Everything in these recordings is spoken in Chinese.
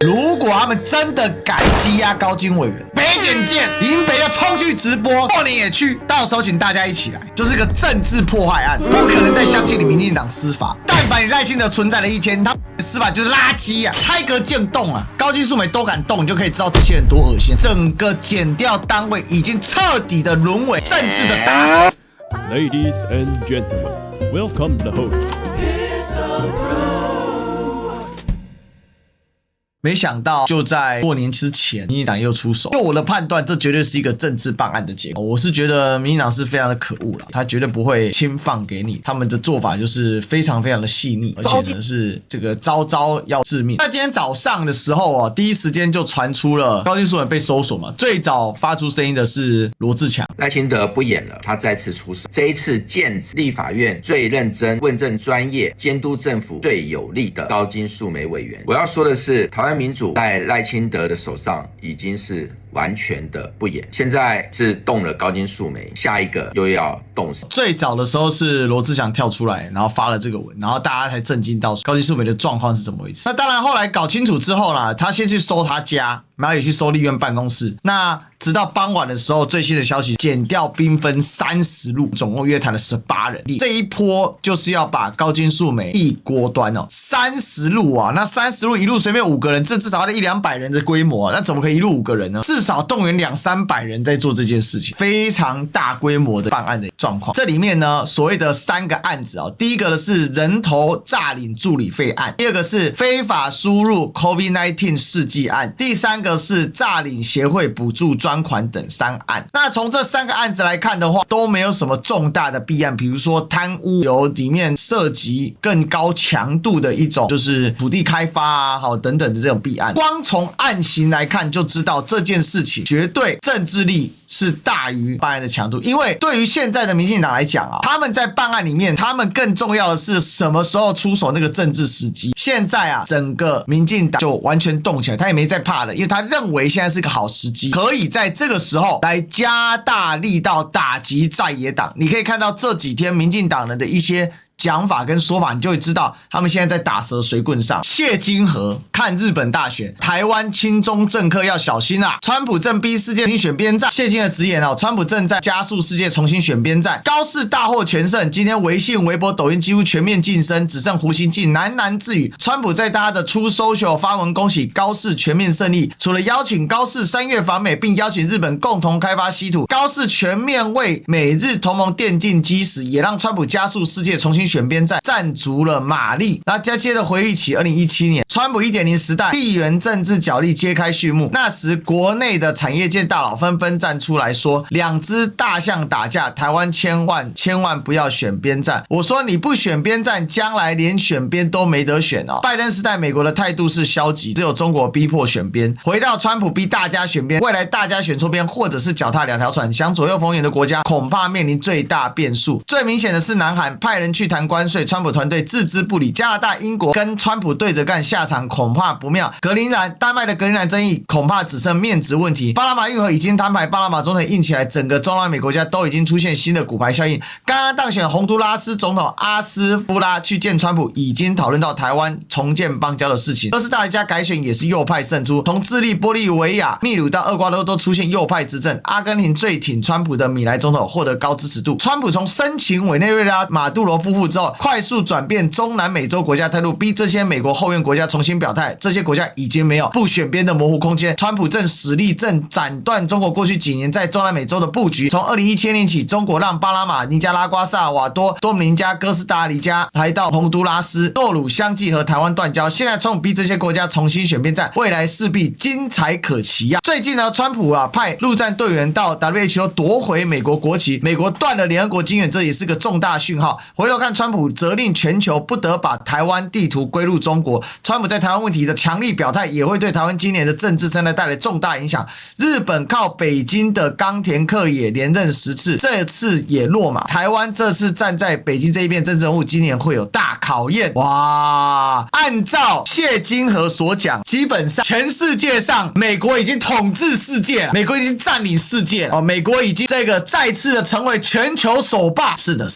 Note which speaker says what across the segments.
Speaker 1: 如果他们真的敢羁押高金委员，北检见，林北要冲去直播，过年也去，到时候请大家一起来，就是个政治迫害案，不可能再相信你民进党司法。但凡你赖清德存在的一天，他司法就是垃圾啊，拆格见动啊，高金素梅都敢动，你就可以知道这些人多恶心。整个检调单位已经彻底的沦为政治的打手。
Speaker 2: Ladies and gentlemen, welcome the host.
Speaker 1: 没想到就在过年之前，民进党又出手。就我的判断，这绝对是一个政治办案的结果。我是觉得民进党是非常的可恶了，他绝对不会轻放给你。他们的做法就是非常非常的细腻，而且呢是这个招招要致命。那今天早上的时候啊，第一时间就传出了高金素梅被搜索嘛。最早发出声音的是罗智强，
Speaker 3: 赖清德不演了，他再次出手。这一次剑指立法院最认真、问政专业、监督政府最有力的高金素梅委员。我要说的是，台湾民主在赖清德的手上已经是完全的不演，现在是动了高金素梅，下一个又要动手。
Speaker 1: 最早的时候是罗智强跳出来，然后发了这个文，然后大家才震惊到高金素梅的状况是怎么回事。那当然后来搞清楚之后啦，他先去搜他家，然后也去搜立院办公室。那直到傍晚的时候，最新的消息，检调兵分30路，总共约谈了18人。这一波就是要把高金素梅一锅端哦，30路啊，那30路一路随便5个人，这至少要100-200人的规模啊，那怎么可以一路5个人呢？至少动员200-300人在做这件事情，非常大规模的办案的状况。这里面呢，所谓的3个案子哦，第一个呢是人头诈领助理费案，第二个是非法输入 COVID-19 试剂案，第3个是诈领协会补助专款等3案。那从这3个案子来看的话，都没有什么重大的弊案，比如说贪污有里面涉及更高强度的一种就是土地开发啊，好等等的这种弊案。光从案型来看就知道这件事情绝对政治力是大于办案的强度，因为对于现在的民进党来讲啊，他们在办案里面，他们更重要的是什么时候出手那个政治时机。现在啊，整个民进党就完全动起来，他也没在怕的，因为他认为现在是个好时机，可以在这个时候来加大力道打击在野党。你可以看到这几天民进党人的一些讲法跟说法，你就会知道他们现在在打蛇随棍上。谢金河看日本大选，台湾亲中政客要小心啊！川普正逼世界重新选边站，谢金河直言哦，川普正在加速世界重新选边站。高市大获全胜，今天微信、微博、抖音几乎全面晋升，只剩胡锡进喃喃自语。川普在他的出 social 发文恭喜高市全面胜利，除了邀请高市3月访美，并邀请日本共同开发稀土，高市全面为美日同盟奠定基石，也让川普加速世界重新选边站，站足了马力。那接着回忆起2017年川普 1.0 时代，地缘政治角力揭开序幕。那时国内的产业界大佬纷纷站出来说，2只大象打架，台湾千万不要选边站。我说你不选边站，将来连选边都没得选哦。拜登时代美国的态度是消极，只有中国逼迫选边。回到川普逼大家选边，未来大家选错边，或者是脚踏2条船，想左右逢源的国家恐怕面临最大变数。最明显的是南韩派人去谈关税，川普团队置之不理。加拿大、英国跟川普对着干，下场恐怕不妙。格陵兰，丹麦的格陵兰争议恐怕只剩面子问题。巴拿马运河已经摊牌，巴拿马总统硬起来，整个中南美国家都已经出现新的骨牌效应。刚刚当选的洪都拉斯总统阿斯夫拉去见川普，已经讨论到台湾重建邦交的事情。哥斯达黎加改选也是右派胜出，从智利、玻利维亚、秘鲁到厄瓜多都出现右派执政。阿根廷最挺川普的米莱总统获得高支持度。川普从申请委内瑞拉马杜罗夫妇之后，快速转变中南美洲国家态度，逼这些美国后院国家重新表态。这些国家已经没有不选边的模糊空间。川普正使力正斩断中国过去几年在中南美洲的布局。从2017年起，中国让巴拿马、尼加拉瓜、萨尔瓦多、多米尼加、哥斯达黎加，还到洪都拉斯、诺鲁相继和台湾断交。现在川普逼这些国家重新选边站，未来势必精彩可期啊！最近呢，川普派陆战队员到 WHO 夺回美国国旗，美国断了联合国经援，这也是个重大讯号。回头看，川普责令全球不得把台湾地图归入中国。川普在台湾问题的强力表态，也会对台湾今年的政治生态带来重大影响。日本靠北京的冈田克也连任10次，这次也落马。台湾这次站在北京这一边，政治人物今年会有大考验。哇！按照谢金河所讲，基本上全世界上，美国已经统治世界了，美国已经占领世界了，美国已经这个再次的成为全球首霸。是的，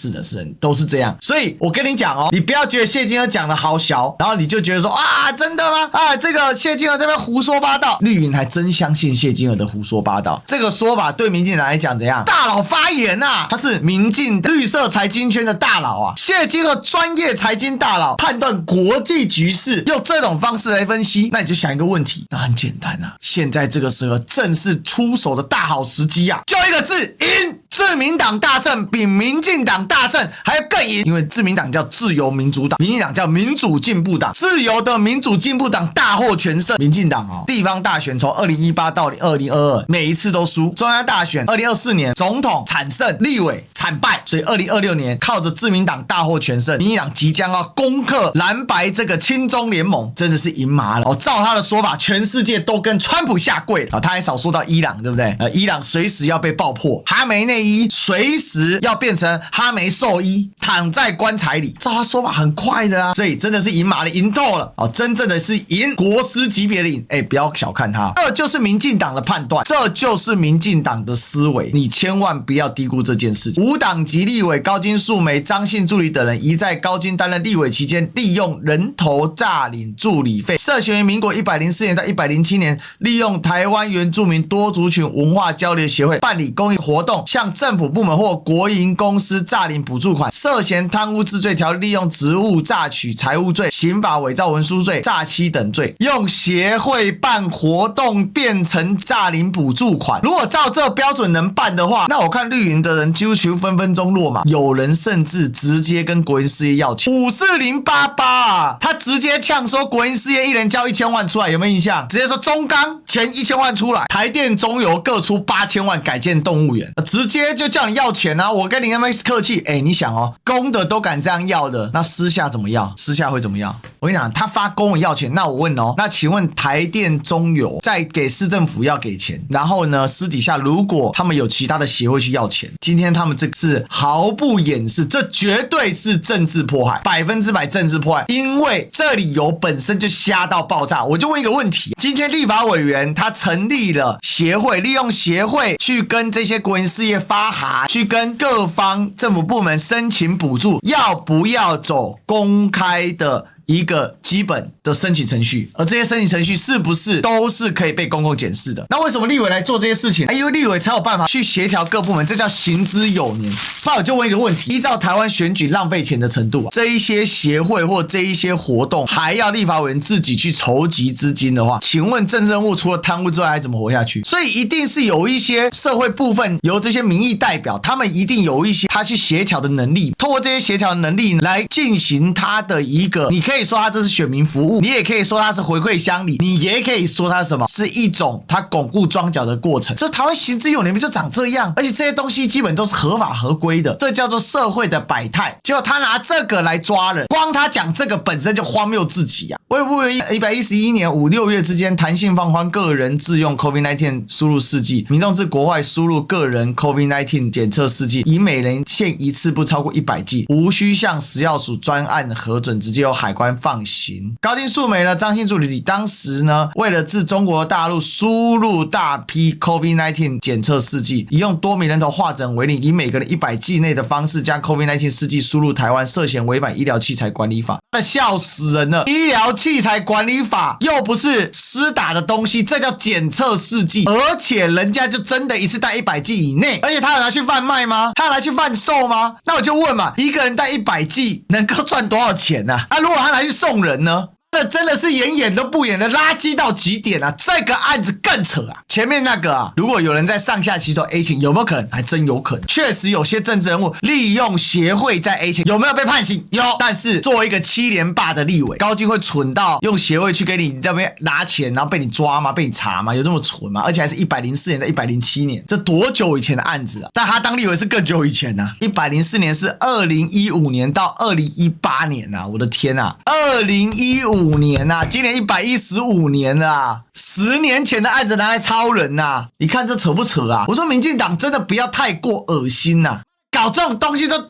Speaker 1: 都是这样。所所以我跟你讲哦，你不要觉得谢金河讲的好小，然后你就觉得说啊，真的吗？啊，这个谢金河这边胡说八道，绿营还真相信谢金河的胡说八道。这个说法对民进党来讲怎样？大佬发言啊，他是民进绿色财经圈的大佬啊，谢金河专业财经大佬，判断国际局势，用这种方式来分析，那你就想一个问题，那很简单啊，现在这个时候正是出手的大好时机啊，就一个字，赢。自民党大胜比民进党大胜还要更赢，因为自民党叫自由民主党，民进党叫民主进步党，自由的民主进步党大获全胜。民进党地方大选从2018到2022每一次都输，中央大选2024年总统惨胜，立委惨败，所以2026年靠着自民党大获全胜，民进党即将要攻克蓝白这个亲中联盟，真的是赢麻了。照他的说法，全世界都跟川普下跪了。他还少说到伊朗，对不对？伊朗随时要被爆破，哈梅内伊随时要变成哈梅兽医，躺在棺材里。照他说法很快的啊，所以真的是赢麻了，赢透了真正的是赢国师级别的赢。不要小看他，这就是民进党的判断，这就是民进党的思维，你千万不要低估这件事情。无党籍立委高金素梅、张姓助理等人，疑在高金担任立委期间，利用人头诈领助理费，涉嫌于民国104年到107年，利用台湾原住民多族群文化交流协会办理公益活动，向政府部门或国营公司诈领补助款，涉嫌贪污治罪条例利用职务诈取财物罪、刑法伪造文书罪、诈欺等罪，用协会办活动变成诈领补助款。如果照这标准能办的话，那我看绿营的人几乎分分钟落马，有人甚至直接跟国营事业要钱54088啊，他直接呛说国营事业一人交1000万出来，有没有印象？直接说中钢钱1000万出来，台电中油各出8000万改建动物园，直接就叫你要钱啊！我跟你那么客气，你想公的都敢这样要的，那私下怎么要？私下会怎么要？我跟你讲，他发公文要钱，那我问那请问台电中油在给市政府要给钱，然后呢，私底下如果他们有其他的协会去要钱，今天他们这个是毫不掩饰，这绝对是政治迫害，100%政治迫害，因为这理由本身就瞎到爆炸。我就问一个问题，今天立法委员他成立了协会，利用协会去跟这些国营事业发函，去跟各方政府部门申请补助，要不要走公开的一个基本的申请程序，而这些申请程序是不是都是可以被公共检视的？那为什么立委来做这些事情？因为立委才有办法去协调各部门，这叫行之有年。那我就问一个问题，依照台湾选举浪费钱的程度，这一些协会或这一些活动还要立法委员自己去筹集资金的话，请问政治人物除了贪污之外还怎么活下去？所以一定是有一些社会部分由这些民意代表，他们一定有一些他去协调的能力，透过这些协调能力来进行他的一个，你可以说他这是选民服务，你也可以说他是回馈乡里，你也可以说他是什么，是一种他巩固庄脚的过程。这台湾行之有年不就长这样？而且这些东西基本都是合法合规的，这叫做社会的百态。结果他拿这个来抓人，光他讲这个本身就荒谬至极啊！会不会111年5、6月之间弹性放宽个人自用 COVID-19 输入试剂，民众自国外输入个人 COVID-19 检测试剂，以每人限一次不超过100剂，无需向食药署专案核准，直接由海关放行。高金素梅呢，张姓助理当时呢，为了自中国大陆输入大批 COVID-19 检测试剂，以用多名人头化整为零，以每个人100剂内的方式将 COVID-19 试剂输入台湾，涉嫌违反医疗器材管理法。那笑死人了！医疗器材管理法又不是施打的东西，这叫检测试剂，而且人家就真的一次带100剂以内，而且他有拿去贩卖吗？他有拿去贩售吗？那我就问嘛，一个人带100剂能够赚多少钱啊？如果他拿去送人呢？那真的是演都不演的垃圾到极点啊！这个案子更扯啊！前面那个如果有人在上下其手 A 钱，有没有可能？还真有可能。确实有些政治人物利用协会在 A 钱，有没有被判刑？有。但是作为一个7连霸的立委，高金会蠢到用协会去给你这边拿钱，然后被你抓吗？被你查吗？有这么蠢吗？而且还是104年到107年，这多久以前的案子啊？但他当立委是更久以前啊！104年是2015年到2018年啊！我的天啊！2015年啊，今年115年啊，10年前的案子拿来抄人啊，你看这扯不扯啊？我说民进党真的不要太过恶心啊，搞这种东西都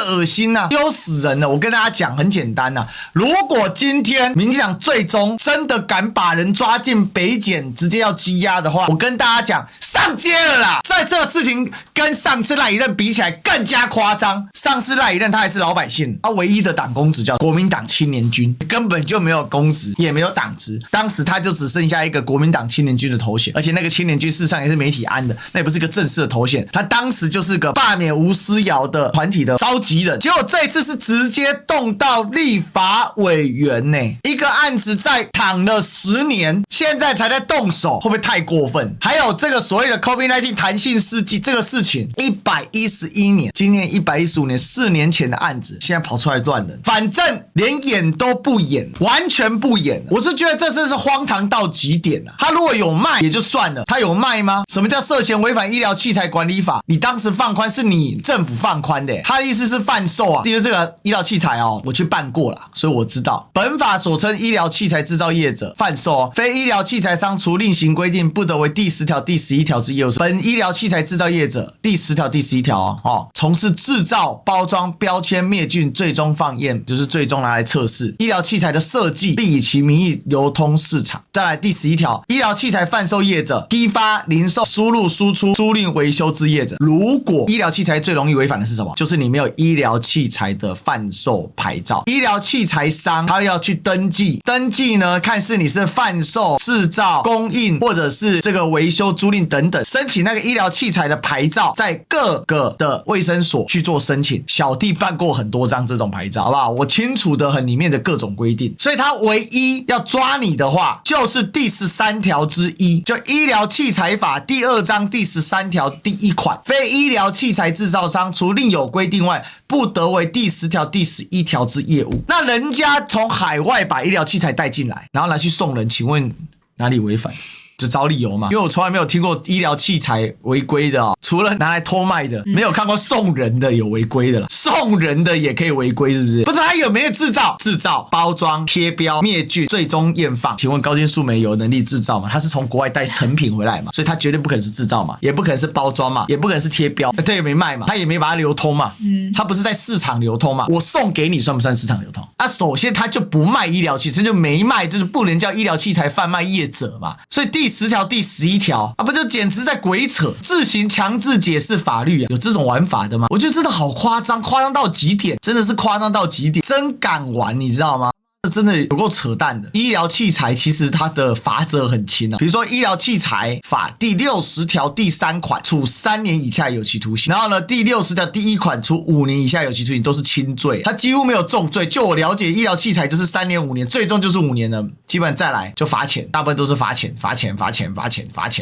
Speaker 1: 恶心啊，丢死人了！我跟大家讲，很简单啊，如果今天民进党最终真的敢把人抓进北检，直接要羁押的话，我跟大家讲，上街了啦！在这个事情跟上次赖以任比起来更加夸张。上次赖以任他还是老百姓，他唯一的党公职叫国民党青年军，根本就没有公职，也没有党职。当时他就只剩下一个国民党青年军的头衔，而且那个青年军事实上也是媒体安的，那也不是个正式的头衔。他当时就是个罢免吴思瑶的团体的召集人，结果这一次是直接动到立法委员呢，一个案子在躺了10年，现在才在动手，会不会太过分？还有这个所谓的 COVID-19 弹性试剂这个事情，111年，今年115年，4年前的案子，现在跑出来乱人，反正连演都不演，完全不演。我是觉得这真是荒唐到极点啊！他如果有卖也就算了，他有卖吗？什么叫涉嫌违反医疗器材管理法？你当时放宽是你政府放宽的，他的意思是贩售啊，就是这个医疗器材哦，我去办过了，所以我知道本法所称医疗器材制造业者贩售非医疗器材商，除另行规定，不得为第10条、第11条之业务。本医疗器材制造业者第10条、第11条从事制造、包装、标签、灭菌、最终放验，就是最终拿来测试医疗器材的设计，并以其名义流通市场。再来第11条，医疗器材贩售业者，批发、零售、输入、输出、租赁、维修之业者。如果医疗器材最容易违反的是什么？就是你没有医疗器材的贩售牌照。医疗器材商他要去登记，登记呢，看是你是贩售、制造、供应，或者是这个维修、租赁等等，申请那个医疗器材的牌照，在各个的卫生所去做申请。小弟办过很多张这种牌照，好不好？我清楚的很里面的各种规定，所以他唯一要抓你的话，就是第13条之一，就医疗器材法第2章第13条第1款，非医疗器材制造商除另有规定外，不得为第10条第11条之业务。那人家从海外把医疗器材带进来，然后拿去送人，请问哪里违反？就找理由嘛，因为我从来没有听过医疗器材违规的除了拿来偷卖的，没有看过送人的有违规的了。送人的也可以违规是不是？不知道他有没有制造、包装、贴标、灭菌、最终验放。请问高金素梅有能力制造吗？他是从国外带成品回来嘛，所以他绝对不可能是制造嘛，也不可能是包装嘛，也不可能是贴标，他也没卖嘛，他也没把它流通嘛，他不是在市场流通嘛？我送给你算不算市场流通？首先他就不卖医疗器材，就没卖，就是不能叫医疗器材贩卖业者嘛。所以第10条、第11条不就简直在鬼扯，自行强制解释法律有这种玩法的吗？我觉得真的好夸张，夸张到极点，真的是夸张到极点，真敢玩，你知道吗？真的有够扯淡的。医疗器材其实它的罚则很轻比如说医疗器材法第60条第3款处3年以下有期徒刑，然后呢第60条第1款处5年以下有期徒刑，都是轻罪，它几乎没有重罪。就我了解，医疗器材就是3年5年，最终就是5年了，基本再来就罚钱，大部分都是罚钱，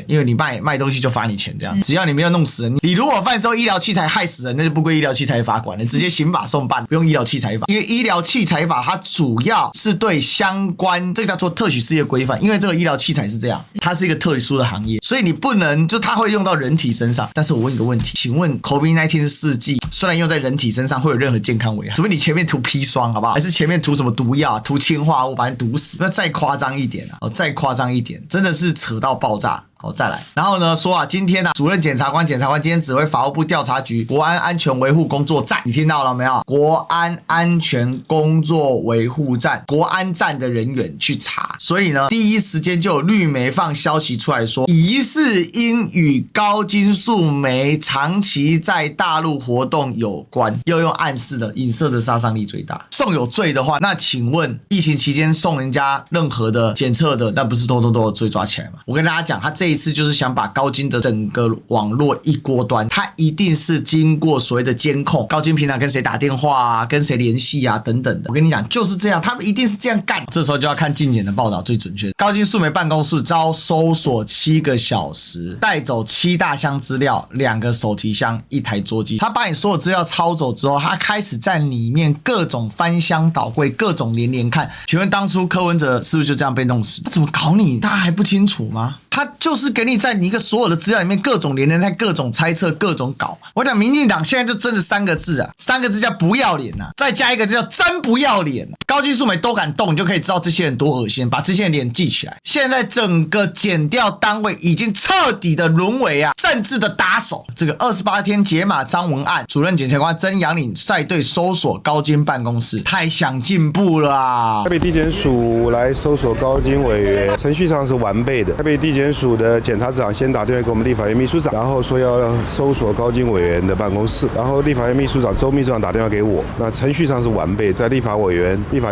Speaker 1: 因为你卖东西就罚你钱这样，只要你没有弄死人，你如果贩售医疗器材害死人，那就不归医疗器材法管了，直接刑法送办，不用医疗器材法，因为医疗器材法它主要是对相关，这个叫做特许事业规范，因为这个医疗器材是这样，它是一个特殊的行业，所以你不能就它会用到人体身上。但是我问一个问题，请问 COVID-19 试剂虽然用在人体身上会有任何健康危害，除非你前面涂砒霜好不好，还是前面涂什么毒药、涂氰化物把你毒死，那再夸张一点再夸张一点，真的是扯到爆炸。再来，然后呢说今天主任检察官今天指挥法务部调查局国安安全维护工作站，你听到了没有？国安安全工作维护站，国安站的人员去查，所以呢第一时间就有绿媒放消息出来说，疑似因与高金素梅长期在大陆活动有关，又用暗示的影射的杀伤力最大。送有罪的话，那请问疫情期间送人家任何的检测的，那不是都有罪抓起来吗？我跟大家讲，他这一次就是想把高金的整个网络一锅端，他一定是经过所谓的监控，高金平常跟谁打电话跟谁联系等等的。我跟你讲就是这样，他们一定是这样干。这时候就要看进检的报道最准确。高金素梅办公室遭搜索7个小时，带走7大箱资料、2个手提箱、1台桌机。他把你所有资料抄走之后，他开始在里面各种翻箱倒柜，各种连看。请问当初柯文哲是不是就这样被弄死？他怎么搞你？大家还不清楚吗？他他就是给你在你一个所有的资料里面各种连人在各种猜测各种搞嘛。我讲民进党现在就真的3个字啊，3个字叫不要脸啊，再加一个字叫真不要脸啊。高金素梅都敢动，你就可以知道这些人多恶心，把这些人脸记起来。现在整个检调单位已经彻底的沦为啊政治的打手。这个28天解码张文案，主任检察官曾阳岭率队搜索高金办公室，太想进步了啊！
Speaker 4: 台北地检署来搜索高金委员，程序上是完备的。台北地检署的检察长先打电话给我们立法院秘书长，然后说要搜索高金委员的办公室，然后立法院秘书长周秘书长打电话给我，那程序上是完备，在立法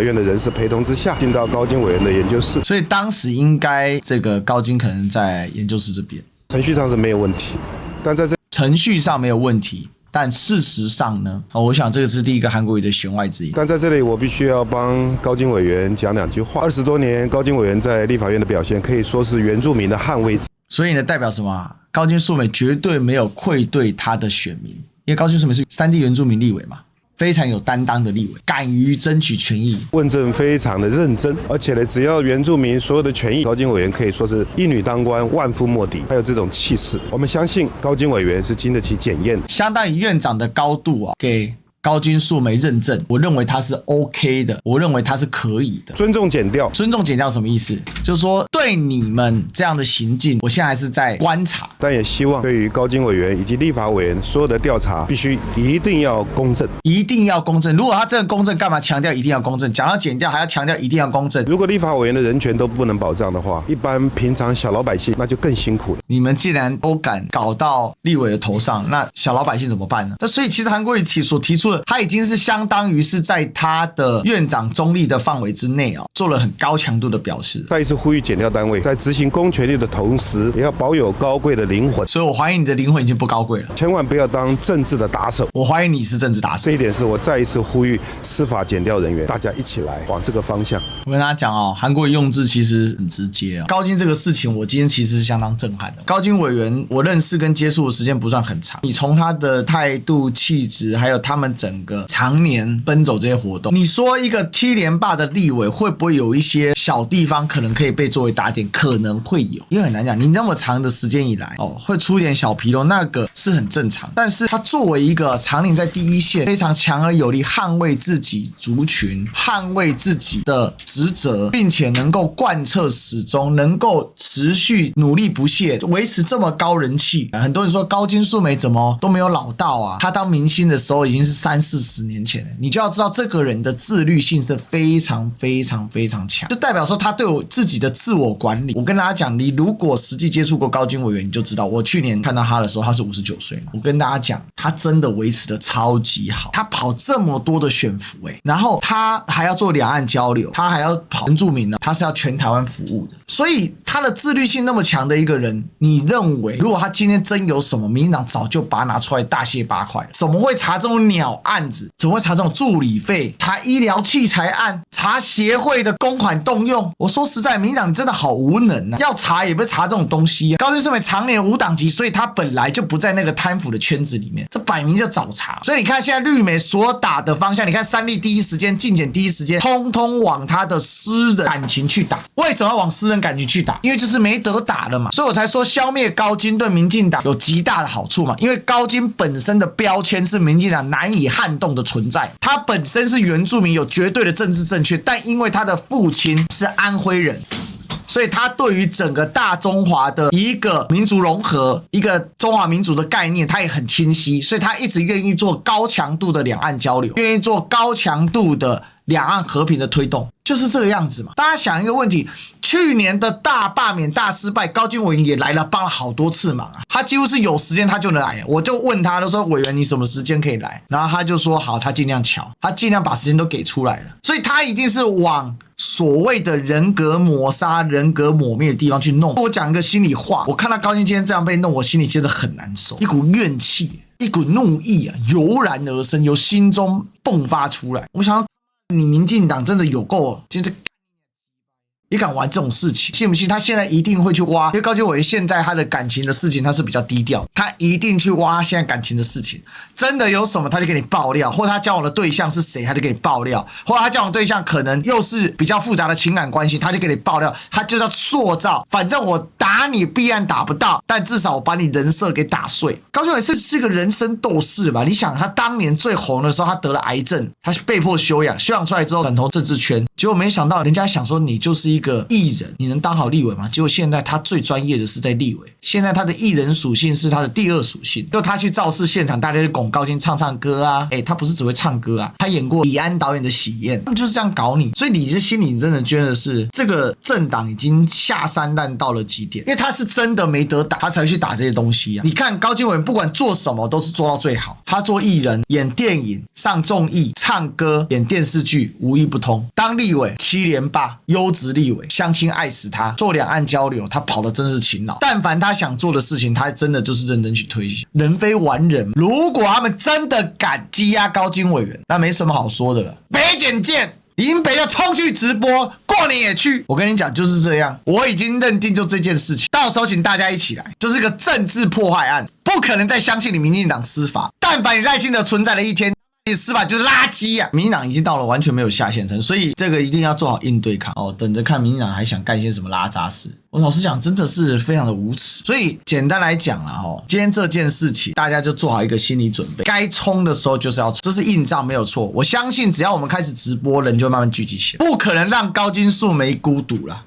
Speaker 4: 院的人士陪同之下，进到高金委员的研究室。
Speaker 1: 所以当时应该这个高金可能在研究室这边，
Speaker 4: 程序上是没有问题，但在这
Speaker 1: 程序上没有问题。但事实上呢，我想这个是第一个韩国瑜的弦外之音。
Speaker 4: 但在这里，我必须要帮高金委员讲2句话。20多年，高金委员在立法院的表现可以说是原住民的捍卫者。
Speaker 1: 所以呢，代表什么？高金素梅绝对没有愧对他的选民，因为高金素梅是3地原住民立委嘛。非常有担当的立委，敢于争取权益，
Speaker 4: 问政非常的认真，而且呢，只要原住民所有的权益，高金委员可以说是一女当关，万夫莫敌，还有这种气势。我们相信高金委员是经得起检验的，
Speaker 1: 相当于院长的高度啊，给高金素梅认证，我认为他是 OK 的，我认为他是可以的。
Speaker 4: 尊重检调，
Speaker 1: 尊重检调什么意思？就是说对你们这样的行径，我现在还是在观察，
Speaker 4: 但也希望对于高金委员以及立法委员所有的调查，必须一定要公正，
Speaker 1: 一定要公正。如果他真的公正，干嘛强调一定要公正？讲到检调还要强调一定要公正。
Speaker 4: 如果立法委员的人权都不能保障的话，一般平常小老百姓那就更辛苦了。
Speaker 1: 你们既然都敢搞到立委的头上，那小老百姓怎么办呢？那所以其实韩国瑜所提出的，他已经是相当于是在他的院长中立的范围之内啊，做了很高强度的表示。
Speaker 4: 再一次呼吁检调单位在执行公权力的同时，也要保有高贵的灵魂。
Speaker 1: 所以我怀疑你的灵魂已经不高贵了，
Speaker 4: 千万不要当政治的打手。
Speaker 1: 我怀疑你是政治打手。
Speaker 4: 这一点是我再一次呼吁司法检调人员，大家一起来往这个方向。
Speaker 1: 我跟大家讲哦，韩国瑜用字其实很直接啊。高金这个事情，我今天其实是相当震撼的。高金委员，我认识跟接触的时间不算很长，你从他的态度、气质，还有他们整个常年奔走这些活动，你说一个7连霸的立委会不会有一些小地方可能可以被作为打点？可能会有，因为很难讲。你那么长的时间以来，会出一点小纰漏，那个是很正常。但是他作为一个常年在第一线，非常强而有力捍卫自己族群、捍卫自己的职责，并且能够贯彻始终，能够持续努力不懈，维持这么高人气。很多人说高金素梅怎么都没有老到啊？他当明星的时候已经是30-40年前了。你就要知道这个人的自律性是非常非常非常强，就代表说他对我自己的自我管理。我跟大家讲，你如果实际接触过高金委员，你就知道，我去年看到他的时候，他是59岁嘛。我跟大家讲，他真的维持的超级好，他跑这么多的选服然后他还要做两岸交流，他还要跑原住民呢，他是要全台湾服务的。所以他的自律性那么强的一个人，你认为如果他今天真有什么，民进党早就把他拿出来大卸八块了。怎么会查这种鸟案子？怎么会查这种助理费？查医疗器材案？查协会的公款动用？我说实在，民进党真的好无能啊！要查也不是查这种东西高金素梅常年无党籍，所以他本来就不在那个贪腐的圈子里面，这摆明就找茬。所以你看现在绿媒所打的方向，你看3立第一时间、进检第一时间，通通往他的私人感情去打。为什么要往私人感情去打？因为就是没得打了嘛。所以我才说消灭高金对民进党有极大的好处嘛。因为高金本身的标签是民进党难以撼动的存在，他本身是原住民，有绝对的政治正确，但因为他的父亲是安徽人，所以他对于整个大中华的一个民族融合，一个中华民族的概念，他也很清晰，所以他一直愿意做高强度的两岸交流，愿意做高强度的两岸和平的推动，就是这个样子嘛。大家想一个问题，去年的大罢免大失败，高金委员也来了，帮了好多次忙啊，他几乎是有时间他就能来。我就问他，就说委员你什么时间可以来？然后他就说好，他尽量瞧，他尽量把时间都给出来了。所以他一定是往所谓的人格抹杀、人格抹灭的地方去弄。我讲一个心里话，我看到高金今天这样被弄，我心里真的很难受，一股怨气，一股怒意啊，油然而生，由心中迸发出来。我想你民进党真的有够，今天也敢玩这种事情，信不信他现在一定会去挖？因为高金委员现在他的感情的事情他是比较低调，他一定去挖现在感情的事情，真的有什么他就给你爆料，或者他交往的对象是谁他就给你爆料，或者他交往对象可能又是比较复杂的情感关系，他就给你爆料，他就要塑造，反正我打你必然打不到，但至少我把你人设给打碎。高金委员是个人生斗士吧？你想他当年最红的时候，他得了癌症，他被迫休养出来之后转投政治圈，结果没想到人家想说你就是一个艺人，你能当好立委吗？结果现在他最专业的是在立委，现在他的艺人属性是他的第二属性，就他去造势现场，大家就拱高金唱歌啊，他不是只会唱歌啊，他演过李安导演的《喜宴》，他们就是这样搞你，所以你这心里真的觉得是这个政党已经下三滥到了极点，因为他是真的没得打，他才会去打这些东西啊。你看高金委员不管做什么都是做到最好，他做艺人、演电影、上综艺、唱歌、演电视剧无一不通，当立委7连霸，优质立委，乡亲爱死他，做两岸交流他跑的真是勤劳，但凡他想做的事情他真的就是认真去推行，人非完人，如果他们真的敢羁押高金委员，那没什么好说的了，北检见，林北要冲去直播，过年也去。我跟你讲就是这样，我已经认定就这件事情，到时候请大家一起来，就是个政治迫害案，不可能再相信你民进党司法，但凡你赖清德存在的一天，司法就是垃圾啊！民进党已经到了完全没有下限层，所以这个一定要做好应对抗哦。等着看民进党还想干一些什么拉杂事。我老实讲，真的是非常的无耻。所以简单来讲啦，今天这件事情大家就做好一个心理准备，该冲的时候就是要冲，这是硬仗没有错。我相信只要我们开始直播，人就会慢慢聚集起来，不可能让高金素梅孤独啦。